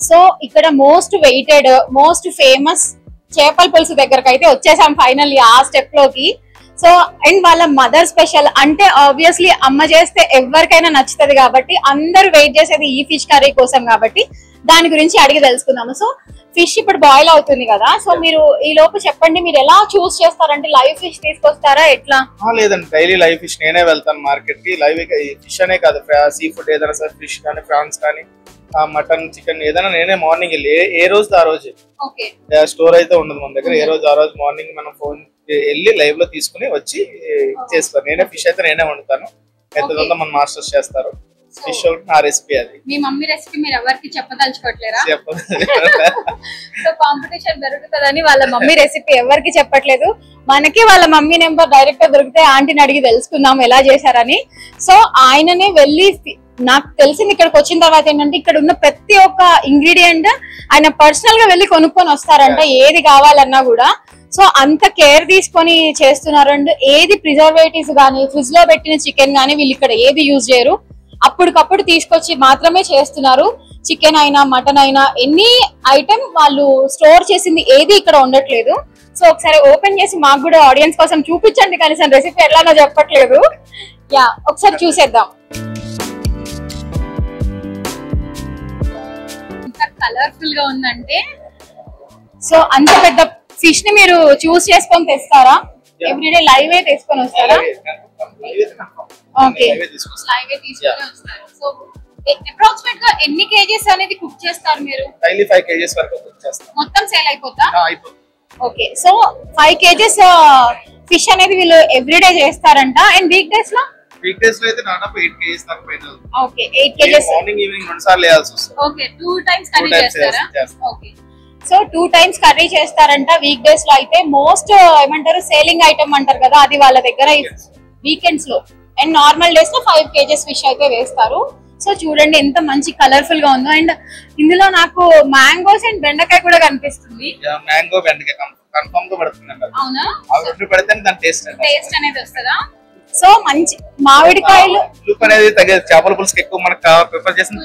So ఇక్కడ most weighted most famous చేపల పులుసు దగ్గరకు అయితే వచ్చేసాం ఫైనల్లీ ఆ స్టెప్ లోకి. సో అండ్ వాళ్ళ మదర్ స్పెషల్ అంటే ఆబ్వియస్లీ అమ్మ చేస్తే ఎవరికైనా నచ్చుతుంది కాబట్టి అందరూ వెయిట్ చేసేది ఈ ఫిష్ కర్రీ కోసం కాబట్టి దాని గురించి అడిగి తెలుసుకుందాము. సో ఫిష్ ఇప్పుడు బాయిల్ అవుతుంది కదా, సో మీరు ఈ లోపు చెప్పండి మీరు ఎలా చూస్ చేస్తారంటే లైవ్ ఫిష్ తీసుకొస్తారా ఎట్లా? లేదండి, డైలీ లైవ్ ఫిష్ నేనే వెళ్తాను మార్కెట్ కి. లైవ్ ఫిష్ అనే కాదు, సీ ఫుడ్ ఏదైనా సరే, ఫిష్ కానీ ప్రాన్స్ కానీ మటన్ చికెన్ ఏదైనా నేనే మార్నింగ్ వెళ్ళి ఏ రోజు ఆ రోజు స్టోర్ అయితే ఉండదు మన దగ్గర. ఏ రోజు ఆ రోజు మార్నింగ్ మనం ఫోన్ వెళ్ళి లైవ్ లో తీసుకుని వచ్చి చేస్తాను. నేనే ఫిష్ అయితే నేనే వండుతాను. ఎంత మన మాస్టర్స్ చేస్తారు. ఫిష్ నా రెసిపీ అది. మీ మమ్మీ రెసిపీ మీరు ఎవరికి చెప్పదలుచుకోవట్లేరా? సో కాంపిటీషన్ దొరుకుతుందని వాళ్ళ మమ్మీ రెసిపీ ఎవరికి చెప్పట్లేదు. మనకి వాళ్ళ మమ్మీ నెంబర్ డైరెక్ట్ గా దొరికితే ఆంటీని అడిగి తెలుసుకుందాం ఎలా చేశారని. సో ఆయననే వెళ్ళి నాకు తెలిసింది ఇక్కడికి వచ్చిన తర్వాత ఏంటంటే ఇక్కడ ఉన్న ప్రతి ఒక్క ఇంగ్రీడియంట్ ఆయన పర్సనల్ గా వెళ్ళి కొనుక్కొని వస్తారంట ఏది కావాలన్నా కూడా. సో అంత కేర్ తీసుకొని చేస్తున్నారు. అండ్ ఏది ప్రిజర్వేటివ్స్ గానీ ఫ్రిడ్జ్ లో పెట్టిన చికెన్ గానీ వీళ్ళు ఇక్కడ ఏది యూజ్ చేయరు, అప్పటికప్పుడు తీసుకొచ్చి మాత్రమే చేస్తున్నారు. చికెన్ అయినా మటన్ అయినా ఎనీ ఐటమ్ వాళ్ళు స్టోర్ చేసింది ఏది ఇక్కడ ఉండట్లేదు. సో ఒకసారి ఓపెన్ చేసి మాకు కూడా ఆడియన్స్ కోసం చూపించండి, కనీసం రెసిపీ ఎలానో చెప్పట్లేదు. యా ఒకసారి చూసేద్దాం. కలర్ఫుల్ గా ఉందంటే సో అంత పెద్ద ఫిష్ ని మీరు చూస్ చేసుకొని తెస్తారా? ఎవ్రీడే లైవ్ ఏ తీసుకొని వస్తారా? ఓకే, లైవ్ ఏ తీసుకొని వస్తారు. సో అప్రాక్సిమేట్ గా ఎన్ని కేజీస్ అనేది కుక్ చేస్తారు మీరు? డైలీ 5 kgs వరకు కుక్ చేస్తాం. మొత్తం సేల్ అయిపోతా? అయిపోతుంది. ఓకే, సో 5 kgs ఫిష్ అనేది వీళ్ళు ఎవ్రీడే చేస్తారంట. అండ్ వీక్ డేస్ లో అయితే దాదాపు 8 kgs దాకా final. Okay, 8 kgs morning evening రెండు సార్లు వేయాల్సి వస్తుంది. ఓకే, 2 టైమ్స్ కర్రీ చేస్తారా? ఓకే, సో 2 టైమ్స్ కర్రీ చేస్తారంట వీక్ డేస్ లో. అయితే మోస్ట్ ఏమంటారు సేలింగ్ ఐటమ్ అంటారు కదా, అది వాళ్ళ దగ్గర వీకెండ్స్ లో. అండ్ నార్మల్ డేస్ లో 5 kgs ఫిష్ అయితే వేస్తారు. సో చూడండి ఎంత మంచి కలర్ఫుల్ గా ఉందో. అండ్ ఇందులో నాకు మ్యాంగోస్ అండ్ బెండకాయ కూడా కనిపిస్తుంది. మ్యాంగో బెండకాయ కన్ఫర్మ్ గా పడుతుంది. అవునా? అవి రెండు పెడితే దాని టేస్ట్ అనేది వస్తుందా? సో మంచి మామిడికాయలు పులుపు అనేది చేపల పులుసుకి ఎక్కువ మనకు ప్రిఫర్ చేసిన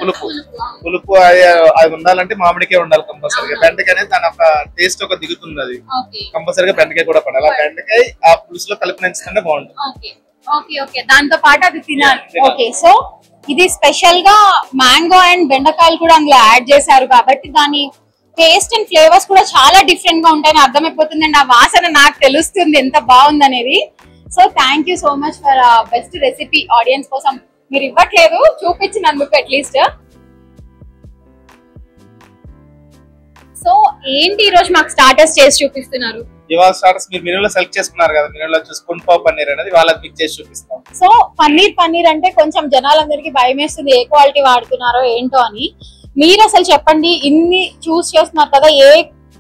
పులుపు అది ఉండాలంటే మామిడికాయ ఉండాలి కంపల్సరీగా. బెండకాయ అనేది దాని ఒక టేస్ట్ ఒక దిగుతుంది, అది కంపల్సరీగా బెండకాయ కూడా పడాలి. ఆ బెండకాయ ఆ పులుసులో కలిపి నంచుకుంటే బాగుంటుంది. దాంతో పాటు అది తినాలి. ఓకే, సో ఇది స్పెషల్ గా మ్యాంగో అండ్ బెండకాయలు కూడా అందులో యాడ్ చేశారు కాబట్టి దాని టేస్ట్ అండ్ ఫ్లేవర్స్ కూడా చాలా డిఫరెంట్ గా ఉంటాయని అర్థమైపోతుంది. అండ్ ఆ వాసన నాకు తెలుస్తుంది ఎంత బాగుంది అనేది. So thank you so much for best recipe. Audience కోసం మీరు ఇవ్వట్లేదు, చూపించినందుకు అట్లీస్ట్. సో ఏంటి ఈ రోజు మాకు స్టార్టర్స్ చేసి చూపిస్తున్నారు? ఇవాళ స్టార్టర్స్ మీరు మెనూలో సెలెక్ట్ చేసుకున్నారు కదా, మెనూలో చూసుకుని పన్నీర్ అనేది వాళ్ళకి పిక్ చేసి చూపిస్తాం. సో పన్నీర్ అంటే కొంచెం జనాలందరికీ భయం వేస్తుంది ఏ క్వాలిటీ వాడుతున్నారో ఏంటో అని. మీరు అసలు చెప్పండి, ఇన్ని చూస్ చేస్తున్నారు కదా,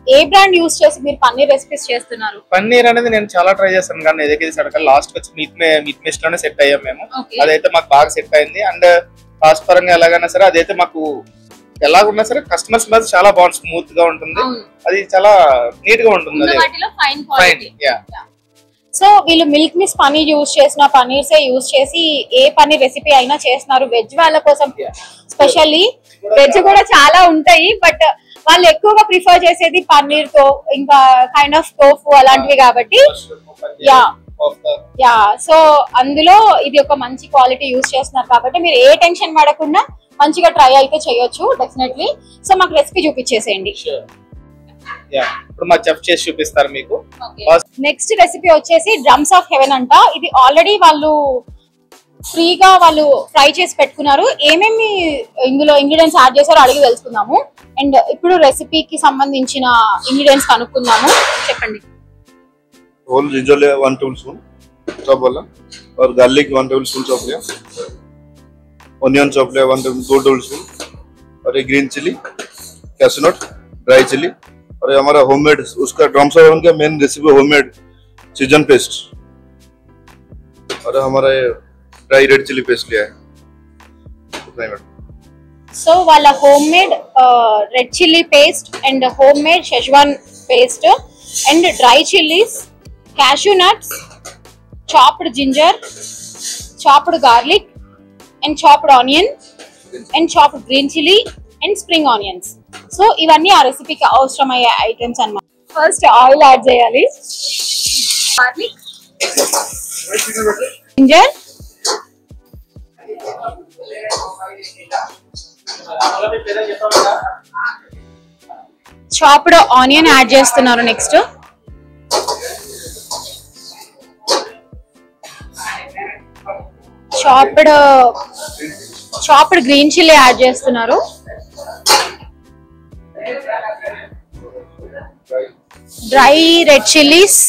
ఏ బ్రాండ్ యూస్ చేసి మీరు పన్నీర్ రెసిపీస్ చేస్తున్నారు? పన్నీర్ అనేది నేను చాలా ట్రై చేస్తాను కానీ ఏదైతే సడక లాస్ట్ వచ్చి మీట్ మెస్ట్ లోనే సెట్ అయ్యాం మేము. అదైతే మాకు బాగా సెట్ అయింది. అండ్ కాస్ట్ పరంగా ఎలాగైనా సరే అదైతే మాకు ఎలాగున్నా సరే కస్టమర్స్ మీద చాలా బాగుంది, స్మూత్ గా ఉంటుంది, అది చాలా నీట్ గా ఉంటుంది. సో వీళ్ళు మిల్క్ మిస్ పన్నీర్ యూజ్ చేసిన పన్నీర్సే యూజ్ చేసి ఏ పన్నీర్ రెసిపీ అయినా చేస్తున్నారు. వెజ్ వాళ్ళ కోసం స్పెషల్లీ, వెజ్ కూడా చాలా ఉంటాయి బట్ వాళ్ళు ఎక్కువగా ప్రిఫర్ చేసేది పన్నీర్ తో ఇంకా కైండ్ ఆఫ్ టోఫు అలాంటివి కాబట్టి సో అందులో ఇది ఒక మంచి క్వాలిటీ యూజ్ చేస్తున్నారు కాబట్టి మీరు ఏ టెన్షన్ పడకుండా మంచిగా ట్రై అయితే చేయొచ్చు డెఫినెట్లీ. సో మాకు రెసిపీ చూపించేసేయండి. ఇప్పుడు మా చెఫ్ చేసి చూపిస్తారు మీకు. నెక్స్ట్ రెసిపీ వచ్చేసి డ్రమ్స్ ఆఫ్ హెవెన్ అంట. ఇది ఆల్రెడీ వాళ్ళు ఫ్రీగా వాళ్ళు ఫ్రై చేసి పెట్టుకున్నారు. ఏమేమి ఇందులో ఇంగ్రీడియంట్స్ యాడ్ చేశారో అడిగి తెలుసుకుందాము. అండ్ ఇప్పుడు రెసిపీకి సంబంధించిన ఇంగ్రీడియంట్స్ కనుక్కుందాము. చెప్పండి. होल जिंजर 1 tablespoon चॉप वाला और गार्लिक 1 tablespoon चॉप लिया, ऑनियन चॉप लिया 2 tablespoon और ये green chilli, cashew nut, dry chilli और ये हमारा होममेड उसका ड्रम्स ऑफ हेवन का main recipe homemade schezwan paste और हमारा ये ड्राई रेड चिली पेस्ट लिया है. సో వాళ్ళ homemade red chilli paste and homemade schezwan paste and dry chillies, cashew nuts, chopped ginger, chopped garlic and chopped onion and chopped green chili and spring onions. So ఇవన్నీ ఆ రెసిపీకి అవసరమయ్యే items అన్నమాట. First oil add చేయాలి, ginger, chopped onion add చేస్తున్నారు. Next chopped green chilli add చేస్తున్నారు. Dry red chillies,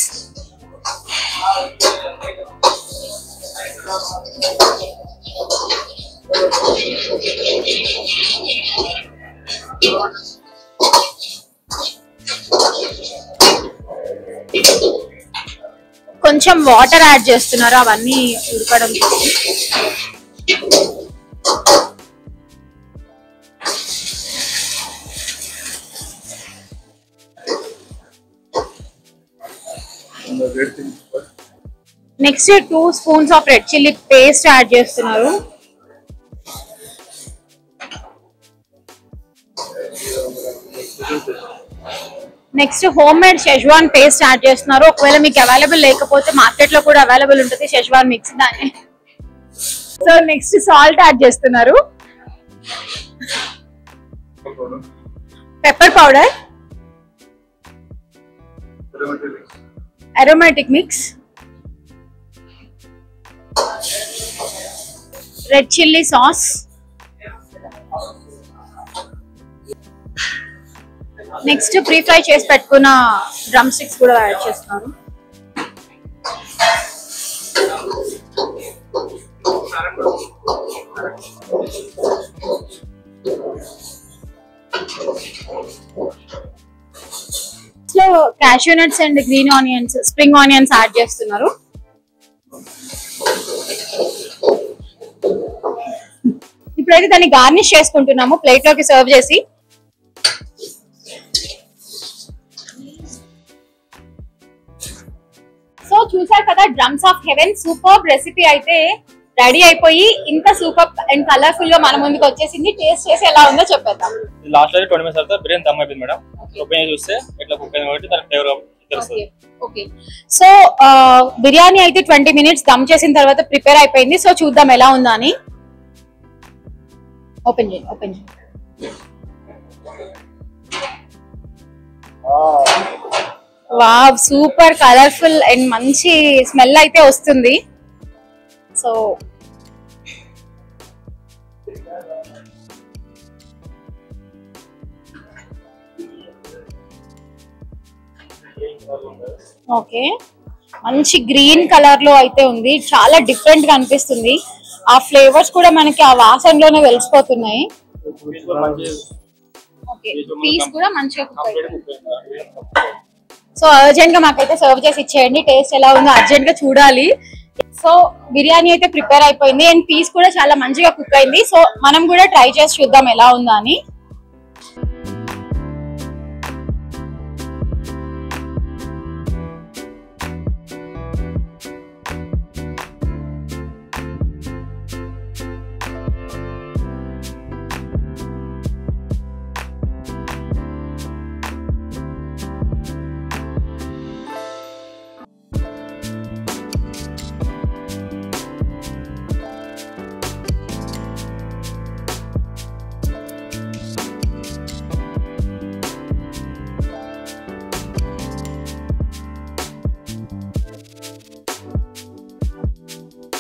కొంచెం water add చేస్తున్నారు అవన్నీ ఉడకడం కోసం. Next 2 spoons of red chilli paste add చేస్తున్నారు. Next home made schezwan paste add చేస్తున్నారు. ఒకవేళ మీకు అవైలబుల్ లేకపోతే మార్కెట్ లో కూడా అవైలబుల్ ఉంటుంది షెజ్వాన్ మిక్స్ దాన్ని. సో నెక్స్ట్ సాల్ట్ యాడ్ చేస్తున్నారు, pepper powder, aromatic mix, red chilli sauce, next pre fry చేసి పెట్టుకున్న డ్రమ్ స్టిక్స్ కూడా యాడ్ చేస్తున్నారు. లో cashew nuts and green onions, spring onions add చేస్తున్నారు. ఇప్పుడైతే దాన్ని గార్నిష్ చేసుకుంటున్నాము ప్లేట్ లోకి సర్వ్ చేసి. సో చూసారు కదా, drums of haven super recipe అయితే రెడీ అయిపోయి ఇంత సూపర్ అండ్ కలర్ఫుల్ గా మన ముందుకు వచ్చేసింది. టేస్ట్ చేసి ఎలా ఉందో చెప్పేద్దాం. లాస్ట్ లో 20 minutes తర్వాత బిర్యానీ దమ్ అయిపోయింది మేడం. ఓపెన్ చూస్తే ఎట్లా కుక్ అయింది కాబట్టి దాని ఫ్లేవర్ తెలుస్తుంది. ఓకే, సో బిర్యానీ అయితే 20 minutes దమ్ చేసిన తర్వాత ప్రిపేర్ అయిపోయింది. సో చూద్దాం ఎలా ఉందా అని. ఓపెన్ చేయండి. వావ్, సూపర్ కలర్ఫుల్ అండ్ మంచి స్మెల్ అయితే వస్తుంది. సో ఓకే, మంచి గ్రీన్ కలర్ లో అయితే ఉంది. చాలా డిఫరెంట్ గా అనిపిస్తుంది. ఆ ఫ్లేవర్స్ కూడా మనకి ఆ వాసనలోనే వెలిసిపోతున్నాయి. ఓకే, పీస్ కూడా మంచిగా కుక్ అయింది. సో అర్జెంట్ గా మాకైతే సర్వ్ చేసి ఇచ్చేయండి. టేస్ట్ ఎలా ఉందో అర్జెంట్ గా చూడాలి. సో బిర్యానీ అయితే ప్రిపేర్ అయిపోయింది అండ్ పీస్ కూడా చాలా మంచిగా కుక్ అయింది. సో మనం కూడా ట్రై చేసి చూద్దాం ఎలా ఉందా అని.